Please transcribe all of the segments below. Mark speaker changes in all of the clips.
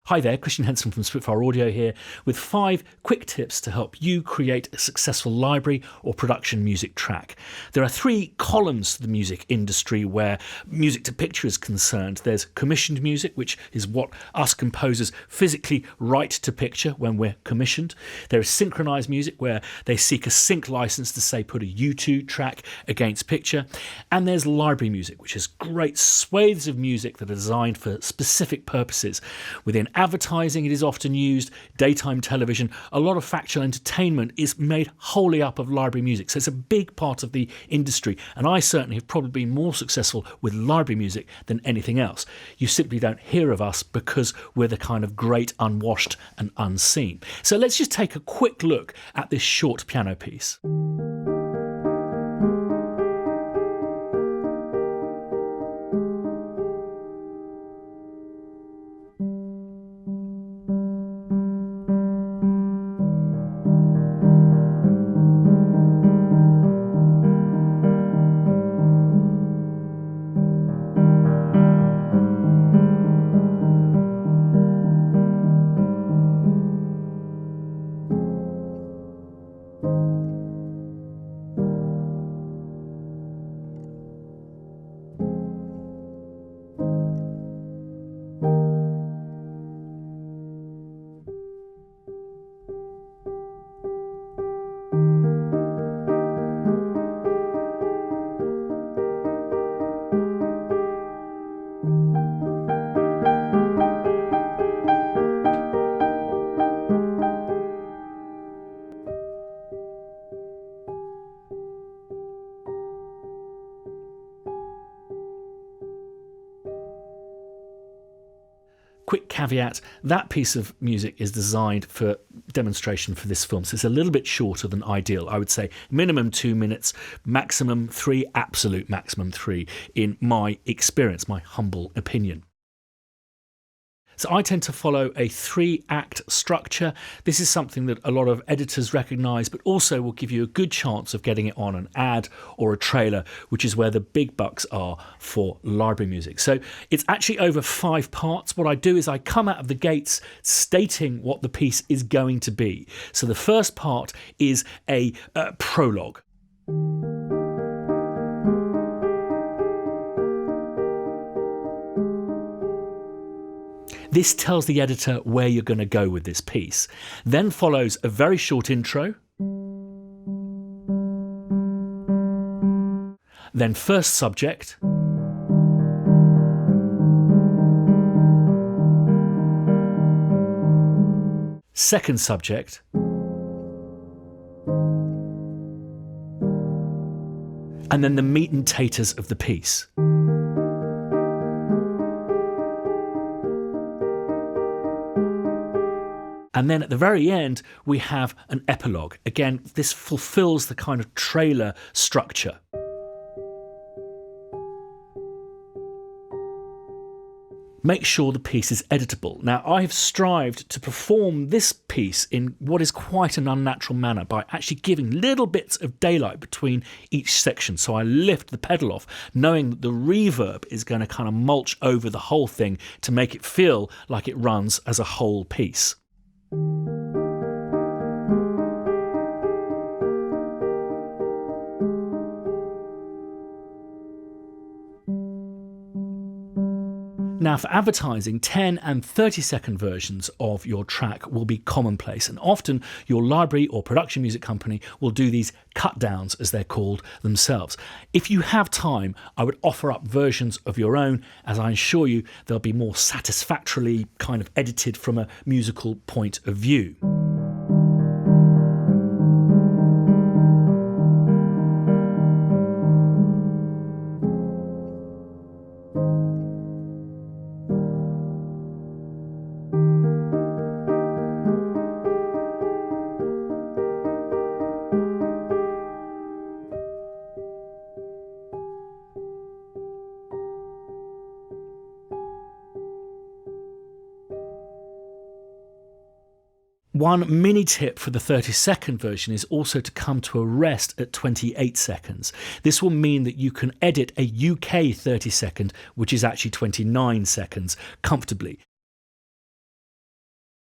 Speaker 1: Hi there, Christian Henson from Spitfire Audio here with 5 quick tips to help you create a successful library or production music track. There are 3 columns to the music industry where music to picture is concerned. There's commissioned music, which is what us composers physically write to picture when we're commissioned. There is synchronized music, where they seek a sync license to, say, put a U2 track against picture. And there's library music, which is great swathes of music that are designed for specific purposes. Within advertising, it is often used. Daytime television, a lot of factual entertainment is made wholly up of library music. So it's a big part of the industry. And I certainly have probably been more successful with library music than anything else. You simply don't hear of us because we're the kind of great unwashed and unseen. So let's just take a quick look at this short piano piece. Quick caveat, that piece of music is designed for demonstration for this film, so it's a little bit shorter than ideal. I would say minimum 2 minutes, maximum 3, absolute maximum 3, in my experience, my humble opinion. So I tend to follow a 3-act structure. This is something that a lot of editors recognise, but also will give you a good chance of getting it on an ad or a trailer, which is where the big bucks are for library music. So it's actually over 5 parts. What I do is I come out of the gates stating what the piece is going to be. So the first part is a prologue. This tells the editor where you're going to go with this piece. Then follows a very short intro. Then first subject. Second subject. And then the meat and taters of the piece. And then at the very end, we have an epilogue. Again, this fulfills the kind of trailer structure. Make sure the piece is editable. Now, I have strived to perform this piece in what is quite an unnatural manner by actually giving little bits of daylight between each section. So I lift the pedal off, knowing that the reverb is going to kind of mulch over the whole thing to make it feel like it runs as a whole piece. Now, for advertising, 10 and 30-second versions of your track will be commonplace, and often your library or production music company will do these cut downs, as they're called themselves. If you have time, I would offer up versions of your own, as I assure you they'll be more satisfactorily kind of edited from a musical point of view. One mini tip for the 30-second version is also to come to a rest at 28 seconds. This will mean that you can edit a UK 30-second, which is actually 29 seconds, comfortably.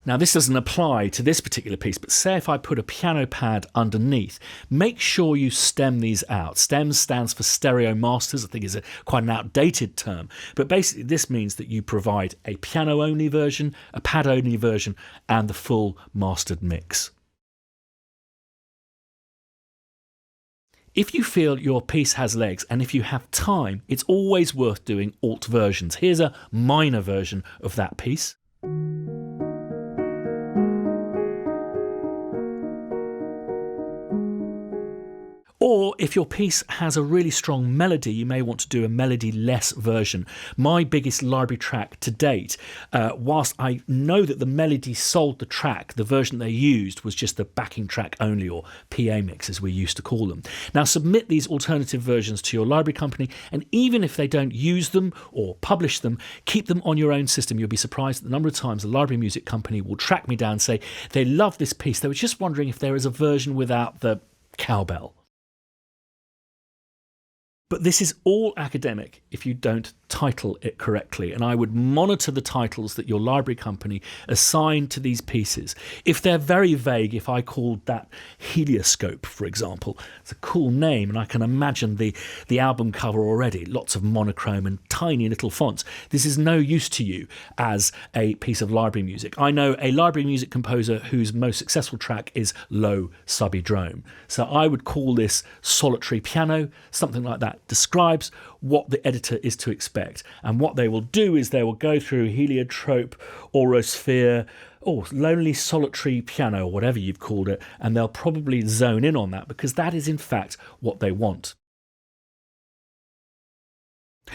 Speaker 1: Now, this doesn't apply to this particular piece, but say if I put a piano pad underneath, make sure you stem these out. STEM stands for stereo masters. I think is quite an outdated term, but basically this means that you provide a piano-only version, a pad-only version, and the full mastered mix. If you feel your piece has legs and if you have time, it's always worth doing alt versions. Here's a minor version of that piece. Or if your piece has a really strong melody, you may want to do a melody-less version. My biggest library track to date, whilst I know that the melody sold the track, the version they used was just the backing track only, or PA mix as we used to call them. Now submit these alternative versions to your library company, and even if they don't use them or publish them, keep them on your own system. You'll be surprised at the number of times the library music company will track me down and say they love this piece. They were just wondering if there is a version without the cowbell. But this is all academic if you don't title it correctly, and I would monitor the titles that your library company assign to these pieces. If they're very vague, if I called that Helioscope, for example, it's a cool name, and I can imagine the album cover already, lots of monochrome and tiny little fonts. This is no use to you as a piece of library music. I know a library music composer whose most successful track is Low Subby Drone. So I would call this Solitary Piano, something like that. Describes what the editor is to expect, and what they will do is they will go through heliotrope, orosphere, or lonely solitary piano, or whatever you've called it, and they'll probably zone in on that because that is in fact what they want.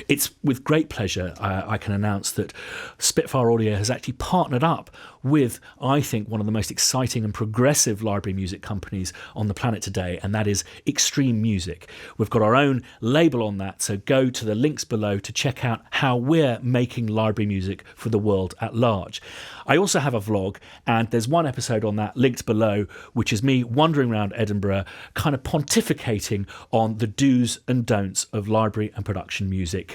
Speaker 1: It's with great pleasure I can announce that Spitfire Audio has actually partnered up with, I think, one of the most exciting and progressive library music companies on the planet today, and that is Extreme Music. We've got our own label on that, so go to the links below to check out how we're making library music for the world at large. I also have a vlog, and there's one episode on that linked below, which is me wandering around Edinburgh, kind of pontificating on the do's and don'ts of library and production music.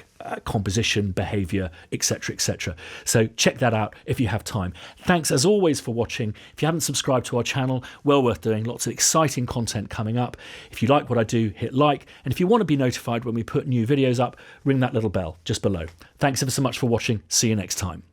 Speaker 1: Composition, behaviour, etc, etc. So check that out if you have time. Thanks as always for watching. If you haven't subscribed to our channel, well worth doing. Lots of exciting content coming up. If you like what I do, hit like, and if you want to be notified when we put new videos up, ring that little bell just below. Thanks ever so much for watching. See you next time.